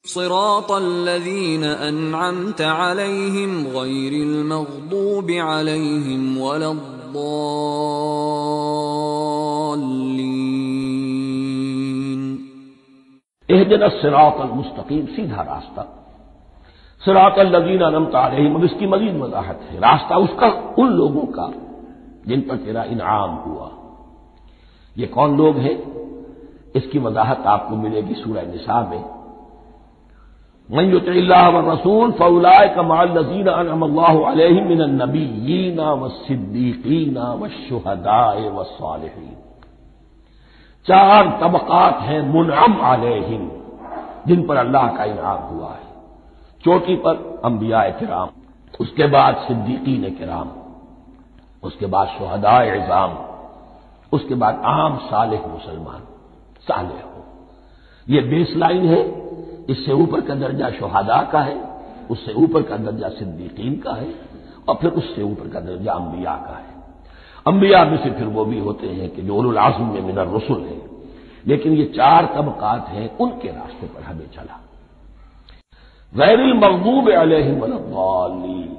صراط الذين أنعمت عليهم غير المغضوب عليهم ولا الضالين۔ اهدنا الصراط المستقیم، سیدھا راستہ۔ صراط الذین انعمت علیہم، اب اس کی مزید وضاحت ہے، راستہ اس کا ان لوگوں کا جن پر تیرا انعام ہوا۔ یہ کون لوگ ہیں؟ اس کی وضاحت آپ کو ملے گی سورہ نساء میں۔ من یطع اللہ والرسول فاولئک مع الذین انعم اللہ علیہم من النبیین والصدیقین والشہداء والصالحین۔ چار طبقات ہیں منعم علیہم، جن پر اللہ کا انعام ہوا ہے۔ چوٹی پر انبیاء کرام، اس کے بعد صدیقین کرام، اس کے بعد شہداء عظام، اس کے بعد عام صالح مسلمان، صالح ہو۔ یہ بیس لائن ہے۔ اس سے اوپر کا درجہ شہداء کا ہے، اس سے اوپر کا درجہ صدیقین کا ہے، اور پھر اس سے اوپر کا درجہ انبیاء کا ہے۔ انبیاء میں سے پھر وہ بھی ہوتے ہیں کہ جو اولو العزم میں من الرسل ہیں، لیکن یہ چار طبقات ہیں، ان کے راستے پر ہمیں چلا۔ غیر المغضوب علیہم ولا الضالین،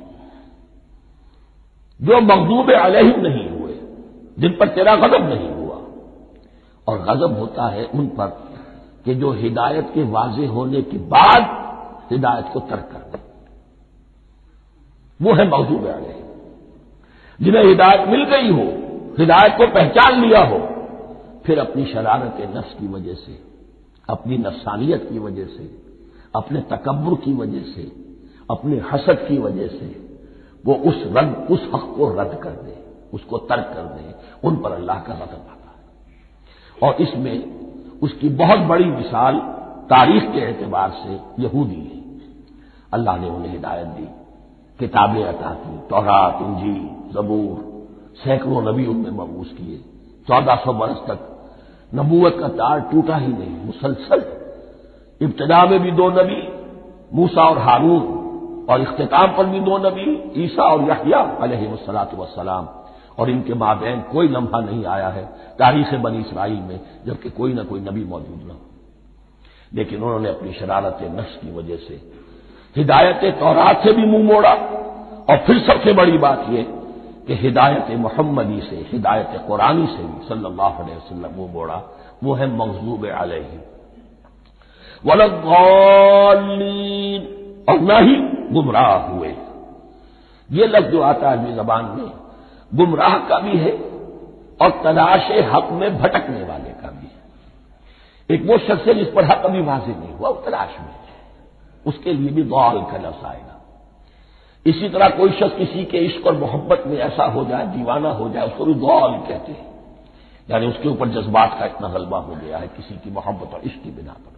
جو مغضوب علیہم نہیں ہوئے، جن پر تیرا غضب نہیں ہوا۔ اور غضب ہوتا ہے ان پر کہ جو ہدایت کے واضح ہونے کے بعد ہدایت کو ترک کر دیں، وہ ہے مغضوب علیہم۔ جنہیں ہدایت مل گئی ہو، ہدایت کو پہچان لیا ہو، پھر اپنی شرارت نفس کی وجہ سے، اپنی نفسانیت کی وجہ سے، اپنے تکبر کی وجہ سے، اپنے حسد کی وجہ سے وہ اس حق کو رد کر دے، اس کو ترک کر دے، ان پر اللہ کا غضب آتا ہے۔ اور اس میں اس کی بہت بڑی مثال تاریخ کے اعتبار سے یہودی ہے۔ اللہ نے انہیں ہدایت دی، کتابیں عطا کی، تورات، انجیل، زبور، سینکڑوں نبی ان میں مبعوث کیے، 1400 برس تک نبوت کا تار ٹوٹا ہی نہیں، مسلسل۔ ابتدا میں بھی 2 نبی، موسیٰ اور ہارون، اور اختتام پر بھی 2 نبی، عیسیٰ اور یحییٰ علیہ الصلاۃ والسلام، اور ان کے مابین کوئی لمحہ نہیں آیا ہے تاریخ بنی اسرائیل میں جبکہ کوئی نہ کوئی نبی موجود نہ ہو۔ لیکن انہوں نے اپنی شرارت نفس کی وجہ سے ہدایت تورات سے بھی منہ موڑا، اور پھر سب سے بڑی بات یہ کہ ہدایت محمدی سے، ہدایت قرآنی سے بھی صلی اللہ علیہ وسلم منہ موڑا، وہ ہے مغضوب علیہم ولا الضالین، اور نہ ہی گمراہ ہوئے۔ یہ لفظ جو آتا ہے عربی زبان میں گمراہ کا بھی ہے اور تلاش حق میں بھٹکنے والے کا بھی ہے۔ ایک وہ شخص ہے جس پر حق ابھی واضح نہیں ہوا، وہ تلاش میں ہے، اس کے لیے بھی ضال کا لفظ آئے گا۔ اسی طرح کوئی شخص کسی کے عشق اور محبت میں ایسا ہو جائے، دیوانہ ہو جائے، اس کو بھی ضال کہتے ہیں، یعنی اس کے اوپر جذبات کا اتنا غلبہ ہو گیا ہے کسی کی محبت اور عشق کی بنا پر۔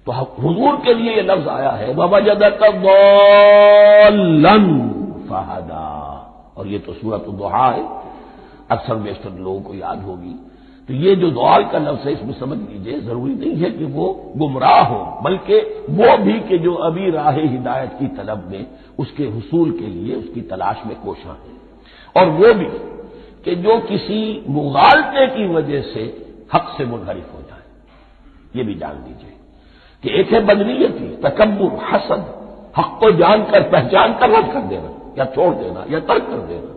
تو حضور کے لیے یہ لفظ آیا ہے وَوَجَدَكَ ضَالًّا فَهَدَىٰ، اور یہ تو سورۃ الضحیٰ ہے، اکثر بیشتر لوگوں کو یاد ہوگی۔ تو یہ جو ضال کا لفظ ہے، اس میں سمجھ لیجئے ضروری نہیں ہے کہ وہ گمراہ ہو، بلکہ وہ بھی کہ جو ابھی راہ ہدایت کی طلب میں، اس کے حصول کے لیے اس کی تلاش میں کوشاں ہیں، اور وہ بھی کہ جو کسی مغالطے کی وجہ سے حق سے منحرف ہو جائے۔ یہ بھی جان لیجئے کہ ایک ہے بدنیتی، تکبر، حسد، حق کو جان کر پہچان کر رد کر دینا یا چھوڑ دینا یا ترک کر دینا۔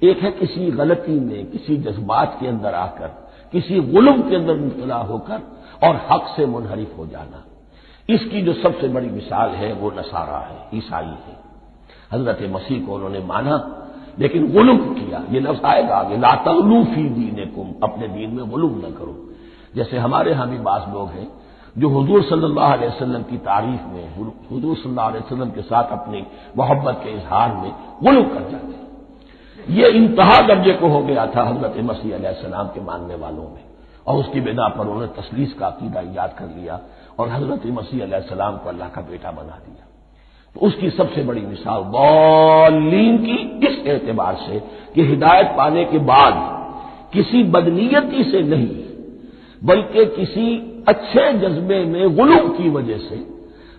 ایک ہے کسی غلطی میں، کسی جذبات کے اندر آ کر، کسی غلم کے اندر مبتلا ہو کر اور حق سے منحرف ہو جانا۔ اس کی جو سب سے بڑی مثال ہے وہ نصارہ ہے، عیسائی ہے۔ حضرت مسیح کو انہوں نے مانا لیکن غلم کیا۔ یہ لفظ آئے گا آگے، لا تغلوا فی دینکم، اپنے دین میں غلم نہ کرو۔ جیسے ہمارے ہاں بھی بعض لوگ ہیں جو حضور صلی اللہ علیہ وسلم کی تعریف میں، حضور صلی اللہ علیہ وسلم کے ساتھ اپنی محبت کے اظہار میں غلو کر جاتے ہیں۔ یہ انتہا درجے کو ہو گیا تھا حضرت مسیح علیہ السلام کے ماننے والوں میں، اور اس کی بنا پر انہوں نے تثلیث کا عقیدہ ایجاد کر لیا اور حضرت مسیح علیہ السلام کو اللہ کا بیٹا بنا دیا۔ تو اس کی سب سے بڑی مثال ضالین کی اس اعتبار سے کہ ہدایت پانے کے بعد کسی بدنیتی سے نہیں بلکہ کسی اچھے جذبے میں غلو کی وجہ سے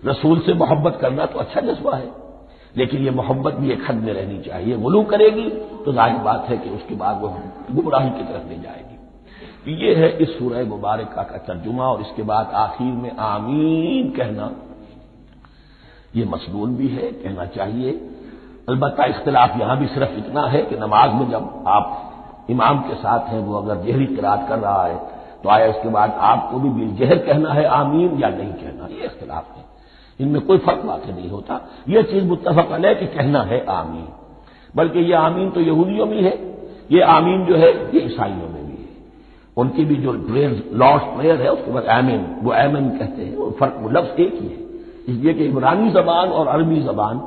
رسول سے محبت کرنا تو اچھا جذبہ ہے، لیکن یہ محبت بھی ایک حد میں رہنی چاہیے۔ غلو کرے گی تو ظاہر بات ہے کہ اس کے بعد وہ گمراہی کی طرف لے جائے گی۔ یہ ہے اس سورہ مبارکہ کا ترجمہ، اور اس کے بعد آخر میں آمین کہنا یہ مسنون بھی ہے، کہنا چاہیے۔ البتہ اختلاف یہاں بھی صرف اتنا ہے کہ نماز میں جب آپ امام کے ساتھ ہیں، وہ اگر جہری قرات کر رہا ہے تو آیا اس کے بعد آپ کو بھی بالجہر کہنا ہے آمین یا نہیں کہنا، یہ اختلاف ہے، ان میں کوئی فرق واقع نہیں ہوتا۔ یہ چیز متفق علیہ کہ کہنا ہے آمین، بلکہ یہ آمین تو یہودیوں میں ہے، یہ آمین جو ہے یہ عیسائیوں میں بھی ہے، ان کی بھی جو لارڈ پریئر ہے اس کے بعد آمین، وہ آمین کہتے ہیں، وہ فرق وہ لفظ ایک ہی ہے، اس لیے کہ عبرانی زبان اور عربی زبان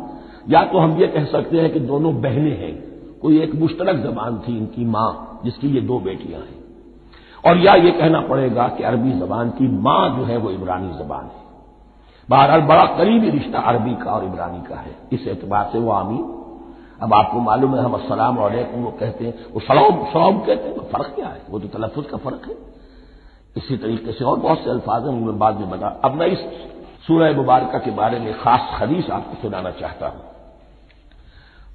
یا تو ہم یہ کہہ سکتے ہیں کہ دونوں بہنیں ہیں، کوئی ایک مشترک زبان تھی ان کی ماں جس کی یہ دو بیٹیاں ہیں، اور یا یہ کہنا پڑے گا کہ عربی زبان کی ماں جو ہے وہ عبرانی زبان ہے۔ بہرحال بڑا قریبی رشتہ عربی کا اور عبرانی کا ہے، اس اعتبار سے وہ آمین۔ اب آپ کو معلوم ہے ہم السلام علیکم وہ کہتے ہیں، وہ سلام کہتے ہیں، فرق کیا ہے؟ وہ تو تلفظ کا فرق ہے۔ اسی طریقے سے اور بہت سے الفاظ ہیں، میں بعد میں بتا۔ اب میں اس سورہ مبارکہ کے بارے میں خاص حدیث آپ کو سنانا چاہتا ہوں،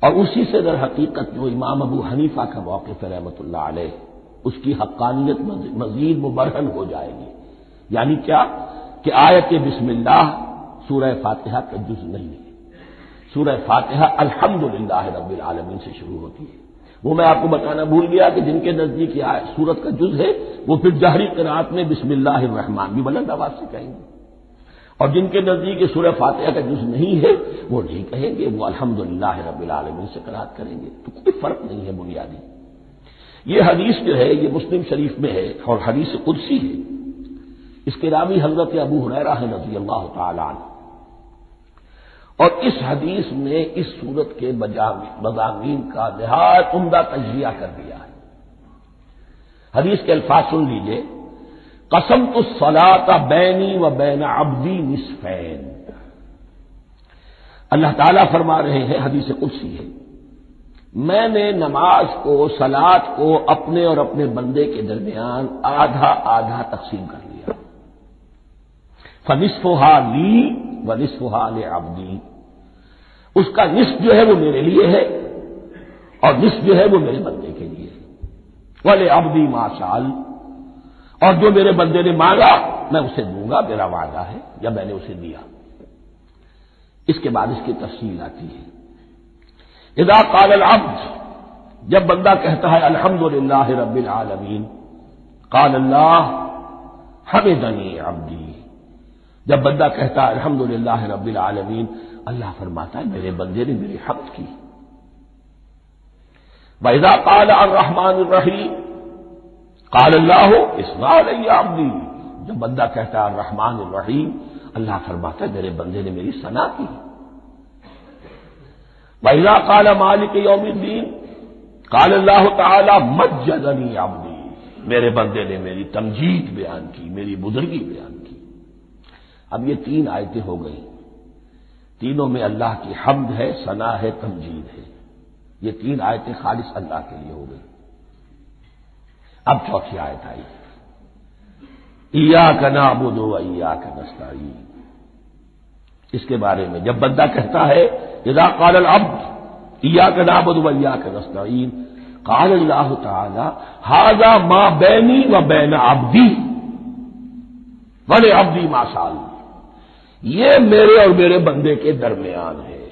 اور اسی سے در حقیقت جو امام ابو حنیفہ کا موقف ہے رحمۃ اللہ علیہ، اس کی حقانیت مزید مبرہن ہو جائے گی۔ یعنی کیا کہ آیت بسم اللہ سورہ فاتحہ کا جز نہیں ہے، سورہ فاتحہ الحمدللہ رب العالمین سے شروع ہوتی ہے۔ وہ میں آپ کو بتانا بھول گیا کہ جن کے نزدیک یہ سورت کا جز ہے وہ پھر جہری قرات میں بسم اللہ الرحمن بھی بلند آواز سے کہیں گے، اور جن کے نزدیک یہ سورہ فاتحہ کا جز نہیں ہے وہ نہیں کہیں گے، وہ الحمدللہ رب العالمین سے قرات کریں گے، تو کوئی فرق نہیں ہے بنیادی۔ یہ حدیث جو ہے یہ مسلم شریف میں ہے اور حدیث قدسی ہے، اس کے راوی حضرت ابو ہریرہ ہیں رضی اللہ تعالی عنہ، اور اس حدیث میں اس سورت کے مضامین کا نہایت عمدہ تجزیہ کر دیا ہے۔ حدیث کے الفاظ سن لیجئے، قسمت الصلاۃ بینی و بین عبدی نصفین، اللہ تعالیٰ فرما رہے ہیں، حدیث قدسی ہے، میں نے نماز کو، صلاۃ کو اپنے اور اپنے بندے کے درمیان آدھا آدھا تقسیم کر لیا، فنصفھا لی ونصفھا لعبدی، اس کا نصف جو ہے وہ میرے لیے ہے اور نصف جو ہے وہ میرے بندے کے لیے ہے، ولعبدی ما سأل، اور جو میرے بندے نے مانگا میں اسے دوں گا، میرا وعدہ ہے یا میں نے اسے دیا۔ اس کے بعد اس کی تفصیل آتی ہے، اذا قال العبد، جب بندہ کہتا ہے الحمدللہ رب العالمین، قال اللہ حمدنی عبدی، جب بندہ کہتا ہے الحمدللہ رب العالمین، اللہ فرماتا ہے میرے بندے نے میری حمد کی۔ وَإِذَا قَالَ الرَّحْمَٰنُ الرَّحِيمُ قَالَ اللَّهُ اثْنَىٰ عَلَيَّ عَبْدِي، جب بندہ کہتا ہے الرحمن الرحیم، اللہ فرماتا ہے میرے بندے نے میری ثنا کی۔ وَإِذَا قَالَ مَالِكِ يَوْمِ الدِّينِ قَالَ اللَّهُ تَعَالَىٰ مَجَّدَنِي عَبْدِي، میرے بندے نے میری تمجید بیان کی، میری بزرگی بیان کی۔ اب یہ تین آیتیں ہو گئی، تینوں میں اللہ کی حمد ہے، ثنا ہے، تمجید ہے، یہ تین آیتیں خالص اللہ کے لیے ہو گئی۔ اب چوتھی آیت آئی، ایاک نعبد و ایاک نستعین، اس کے بارے میں جب بندہ کہتا ہے اذا قال العبد ایاک نعبد و ایاک نستعین، قال اللہ تعالی ھذا ما بینی و بین عبدی ولعبدی ما سأل، یہ میرے اور میرے بندے کے درمیان ہے۔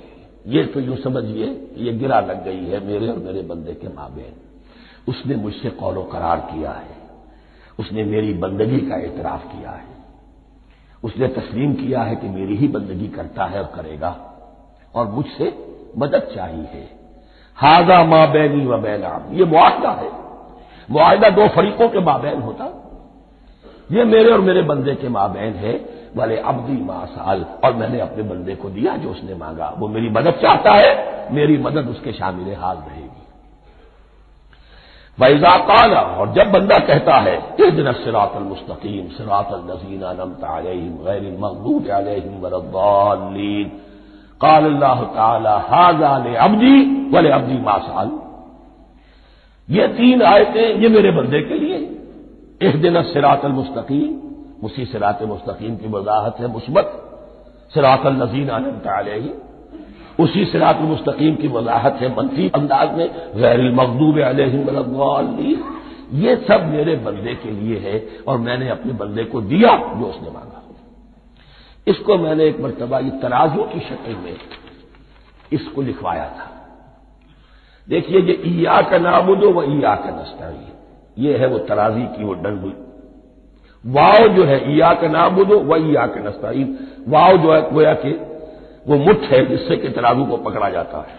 یہ تو یوں سمجھیے یہ گرا لگ گئی ہے میرے اور میرے بندے کے مابین، اس نے مجھ سے قول و قرار کیا ہے، اس نے میری بندگی کا اعتراف کیا ہے، اس نے تسلیم کیا ہے کہ میری ہی بندگی کرتا ہے اور کرے گا، اور مجھ سے مدد چاہیے ہے۔ ھذا ما بینی و بین عبدی، یہ معاہدہ ہے، معاہدہ دو فریقوں کے مابین ہوتا، یہ میرے اور میرے بندے کے مابین ہے۔ والے عبدی ما سأل، اور میں نے اپنے بندے کو دیا جو اس نے مانگا، وہ میری مدد چاہتا ہے، میری مدد اس کے شامل حال رہے گی۔ وَإِذَا قَالَ، اور جب بندہ کہتا ہے اهْدِنَا الصِّرَاطَ الْمُسْتَقِيمَ صِرَاطَ الَّذِينَ أَنْعَمْتَ عَلَيْهِمْ غَيْرِ الْمَغْضُوبِ عَلَيْهِمْ وَلَا الضَّالِّينَ، قال اللہ تعالی ھذا لعبدی ولعبدی ما سأل، یہ تین آیتیں یہ میرے بندے کے لیے، اهْدِنَا الصِّرَاطَ الْمُسْتَقِيمَ، اسی صراط مستقیم کی وضاحت ہے مثبت، صراط الذین انعمت علیہم، اسی صراط المستقیم کی وضاحت ہے منفی انداز میں، غیر المغضوب علیہم ولا الضالین، یہ سب میرے بندے کے لیے ہے اور میں نے اپنے بندے کو دیا جو اس نے مانگا۔ اس کو میں نے ایک مرتبہ یہ ترازو کی شکل میں اس کو لکھوایا تھا۔ دیکھیے یہ ایاک نعبد و ایاک نستعین، یہ ہے وہ ترازی کی وہ ڈنڈی۔ واو جو ہے ایاک نعبد و ایاک نستعین، واو جو ہے گویا کہ وہ مٹھ ہے جس سے کہ ترازو کو پکڑا جاتا ہے۔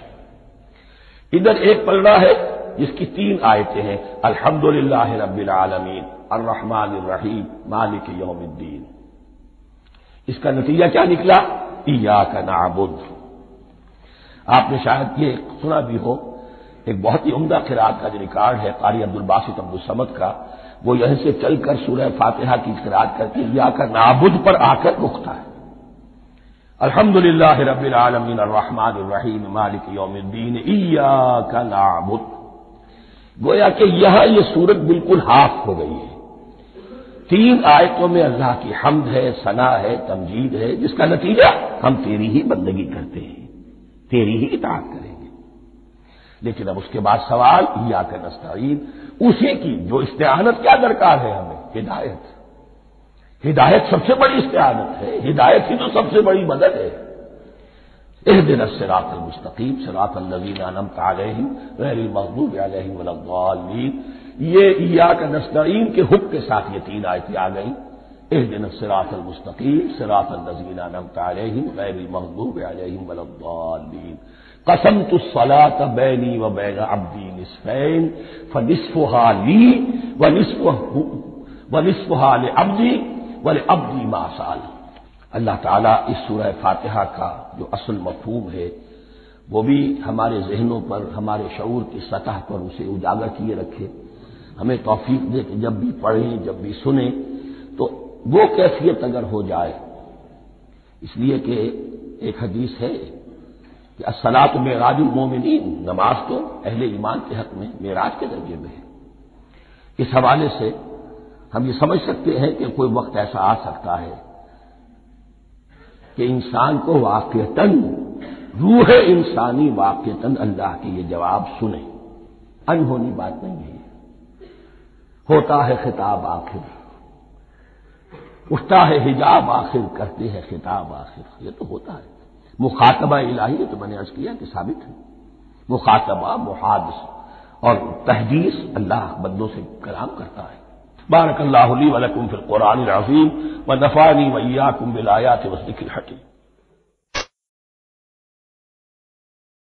ادھر ایک پلڑا ہے جس کی 3 آیتیں ہیں، الحمدللہ رب العالمین الرحمن الرحیم مالک یوم الدین۔ اس کا نتیجہ کیا نکلا؟ ایاک نعبد۔ آپ نے شاید یہ سنا بھی ہو، ایک بہت ہی عمدہ قرات کا جو ریکارڈ ہے قاری عبدالباسط عبدالصمد کا، وہ یہیں سے چل کر سورہ فاتحہ کی قرات کر کے ایاک نعبد پر آ کر رکتا ہے۔ الحمدللہ رب العالمین الرحمن الرحیم مالک یوم الدین ایاک نعبد۔ گویا کہ یہاں یہ سورت بالکل ہاف ہو گئی ہے۔ 3 آیتوں میں اللہ کی حمد ہے، ثنا ہے، تمجید ہے، جس کا نتیجہ ہم تیری ہی بندگی کرتے ہیں، تیری ہی اطاعت کریں گے۔ لیکن اب اس کے بعد سوال ایاک نستعین، اسی کی جو استعانت کیا درکار ہے ہمیں؟ ہدایت۔ ہدایت سب سے بڑی استعانت ہے، ہدایت ہی تو سب سے بڑی مدد ہے۔ اهدنا الصراط المستقیم صراط الذین انعمت علیہم غیر المغضوب علیہم ولا الضالین۔ یہ ایاک نستعین کے حکم کے ساتھ یہ 3 آیتیں آ گئیں، اهدنا الصراط المستقیم صراط الذین انعمت علیہم غیر المغضوب علیہم ولا الضالین۔ قسمت الصلاۃ بینی و بین عبدی نصفین فنصفها لی ونصفها لعبدی ولعبدی ما سأل۔ اللہ تعالیٰ اس سورہ فاتحہ کا جو اصل مفہوم ہے وہ بھی ہمارے ذہنوں پر، ہمارے شعور کی سطح پر اسے اجاگر کیے رکھے، ہمیں توفیق دے کہ جب بھی پڑھیں، جب بھی سنیں تو وہ کیفیت اگر ہو جائے۔ اس لیے کہ ایک حدیث ہے کہ الصلاۃ معراج المومنین، نماز تو اہل ایمان کے حق میں معراج کے درجے میں ہے۔ اس حوالے سے ہم یہ سمجھ سکتے ہیں کہ کوئی وقت ایسا آ سکتا ہے کہ انسان کو واقعتاً، روح انسانی واقعتاً اللہ کے یہ جواب سنے، انہونی بات نہیں ہے۔ ہوتا ہے خطاب آخر، اٹھتا ہے حجاب آخر، کرتے ہیں خطاب آخر، یہ تو ہوتا ہے۔ مخاطبہ الہی ہے تو میں نے عرض کیا کہ ثابت ہے، مخاطبہ، محادث اور تحدیث اللہ بندوں سے کلام کرتا ہے۔ بارک اللہ لی و لکم فی القرآن العظیم ونفعنی و ایاکم بالآیات والذکر الحکیم۔